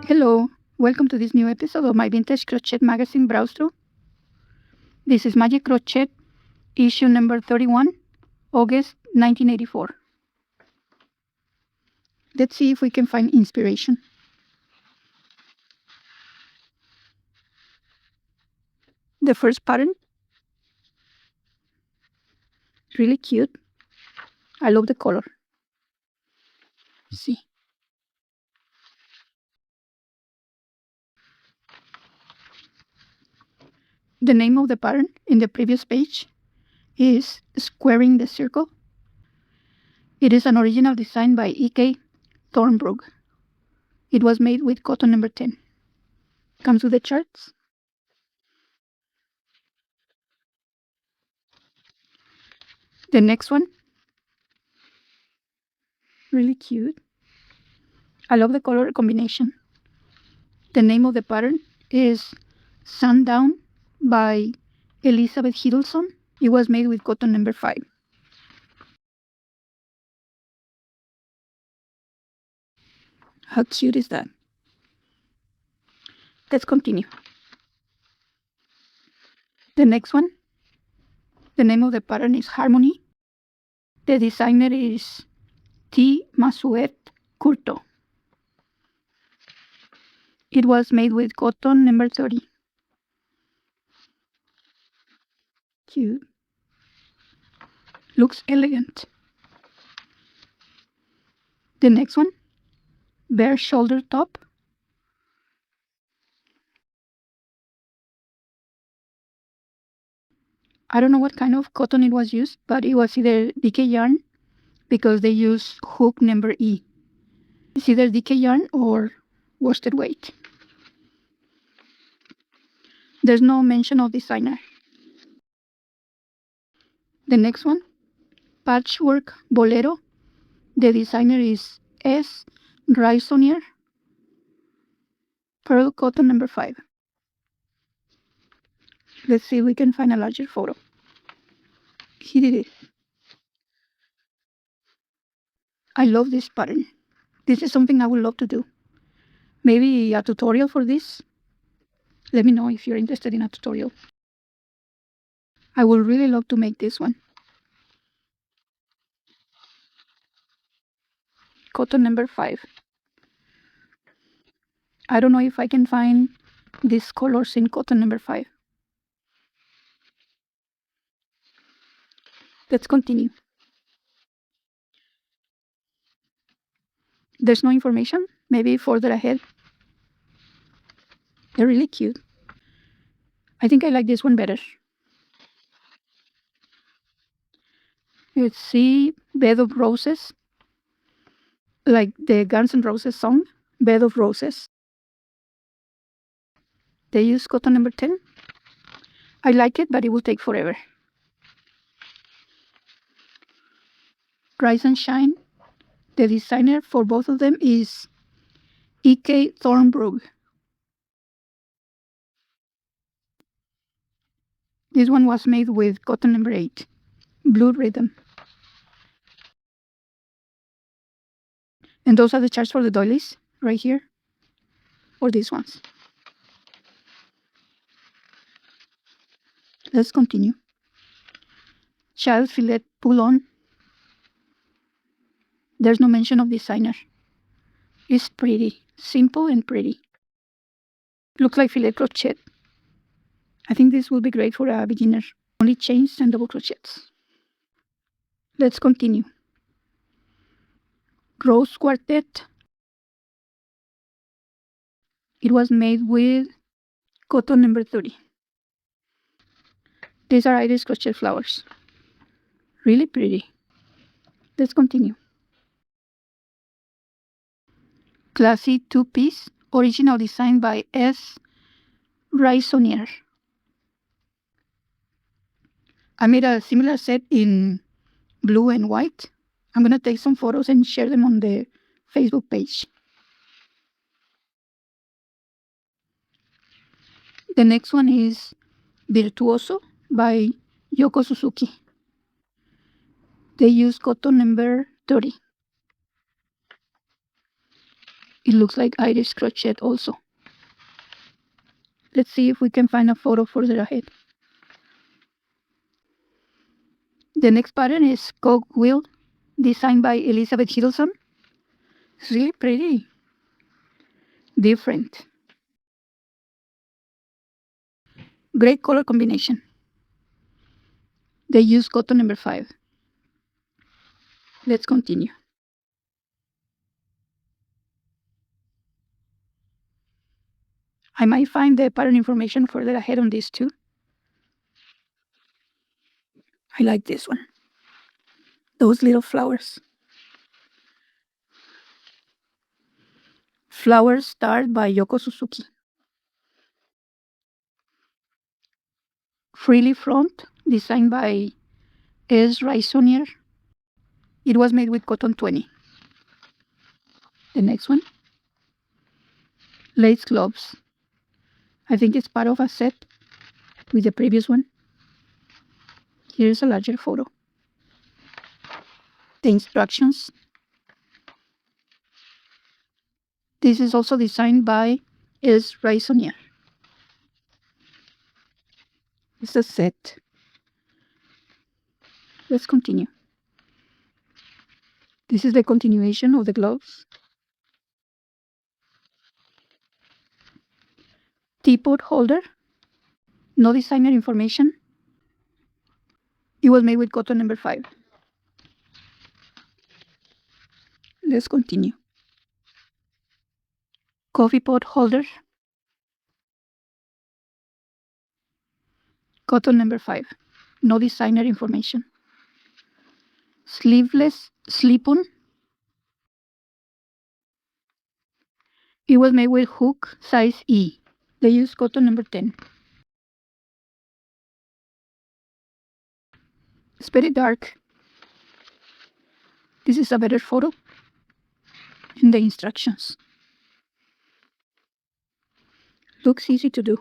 Hello, welcome to this new episode of my vintage crochet magazine browse through. This is Magic Crochet issue number 31, August 1984. Let's see if we can find inspiration. The first pattern, really cute. I love the color. See. The name of the pattern in the previous page is Squaring the Circle. It is an original design by E.K. Thornbrook. It was made with cotton number 10. Comes with the charts. The next one, really cute. I love the color combination. The name of the pattern is Sundown by Elizabeth Hiddleston. It was made with cotton number 5. How cute is that? Let's continue. The next one, the name of the pattern is Harmony. The designer is T. Masuet Curto. It was made with cotton number 30. Cute. Looks elegant. The next one, Bare Shoulder Top. I don't know what kind of cotton it was used, but it was either DK yarn because they use hook number E. It's either DK yarn or worsted weight. There's no mention of designer. The next one, Patchwork Bolero. The designer is S. Raisonnier. Pearl cotton number 5. Let's see if we can find a larger photo. Here it is. I love this pattern. This is something I would love to do. Maybe a tutorial for this. Let me know if you're interested in a tutorial. I would really love to make this one. Cotton number 5. I don't know if I can find these colors in cotton number 5. Let's continue. There's no information. Maybe further ahead. They're really cute. I think I like this one better. Let's see, Bed of Roses. Like the Guns N' Roses song, Bed of Roses. They use cotton number 10. I like it, but it will take forever. Rise and Shine. The designer for both of them is E.K. Thornbrook. This one was made with cotton number 8, Blue Rhythm. And those are the charts for the doilies, right here, or these ones. Let's continue. Child Fillet Pull-On. There's no mention of designer. It's pretty, simple and pretty. Looks like filet crochet. I think this will be great for a beginner. Only chains and double crochets. Let's continue. Rose Quartet. It was made with cotton number 30. These are Irish crochet flowers. Really pretty. Let's continue. Classy 2-piece, original design by S. Raisonnier. I made a similar set in blue and white. I'm going to take some photos and share them on the Facebook page. The next one is Virtuoso by Yoko Suzuki. They use cotton number 30. It looks like Irish crochet also. Let's see if we can find a photo further ahead. The next pattern is Cogwheel, designed by Elizabeth Hiddleston. It's really pretty. Different. Great color combination. They use cotton number 5. Let's continue. I might find the pattern information further ahead on this too. I like this one. Those little flowers. Flower Star by Yoko Suzuki. Frilly front, designed by S. Raisonnier. It was made with cotton 20. The next one. Lace gloves. I think it's part of a set with the previous one. Here's a larger photo. The instructions. This is also designed by S. Raisonnier. It's a set. Let's continue. This is the continuation of the gloves. Teapot holder. No designer information. It was made with cotton number 5. Let's continue. Coffee pot holder. Cotton number 5. No designer information. Sleeveless slip-on. It was made with hook size E. They use cotton number 10. It's very dark. This is a better photo in the instructions. Looks easy to do.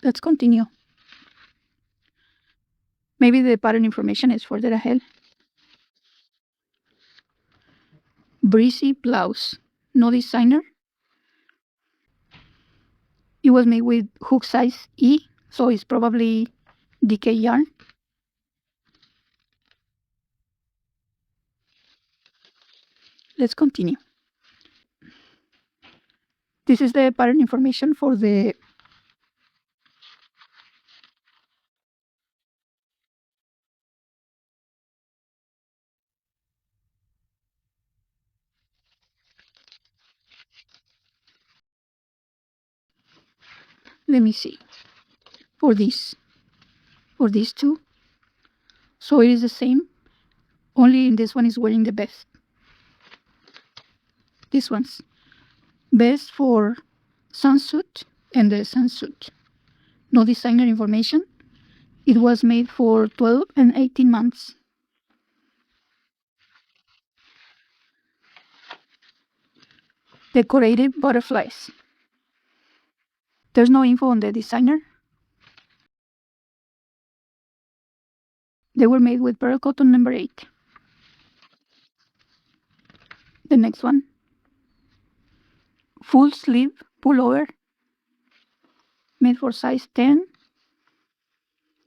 Let's continue. Maybe the pattern information is further ahead. Breezy blouse. No designer. It was made with hook size E, so it's probably DK yarn. Let's continue. This is the pattern information for the let me see. For these two. So it is the same. Only in this one is wearing the vest. This one's best for sunsuit and the sunsuit. No designer information. It was made for 12 and 18 months. Decorative butterflies. There's no info on the designer. They were made with pearl cotton number 8. The next one. Full sleeve pullover. Made for size 10,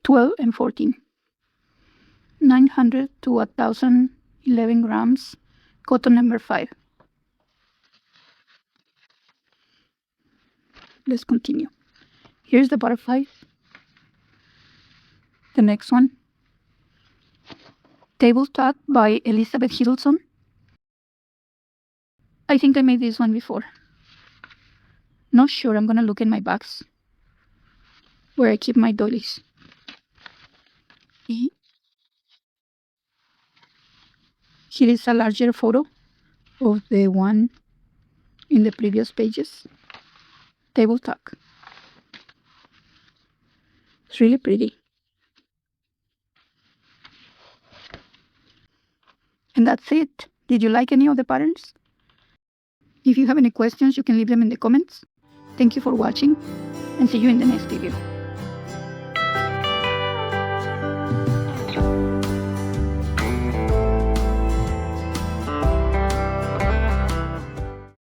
12, and 14. 900 to 1,011 grams. Cotton number 5. Let's continue. Here's the butterfly. The next one. Table Tuck by Elizabeth Hiddleston. I think I made this one before. Not sure. I'm gonna look in my bags where I keep my doilies. Here is a larger photo of the one in the previous pages. Table Tuck. It's really pretty. And that's it. Did you like any of the patterns? If you have any questions, you can leave them in the comments. Thank you for watching, and see you in the next video.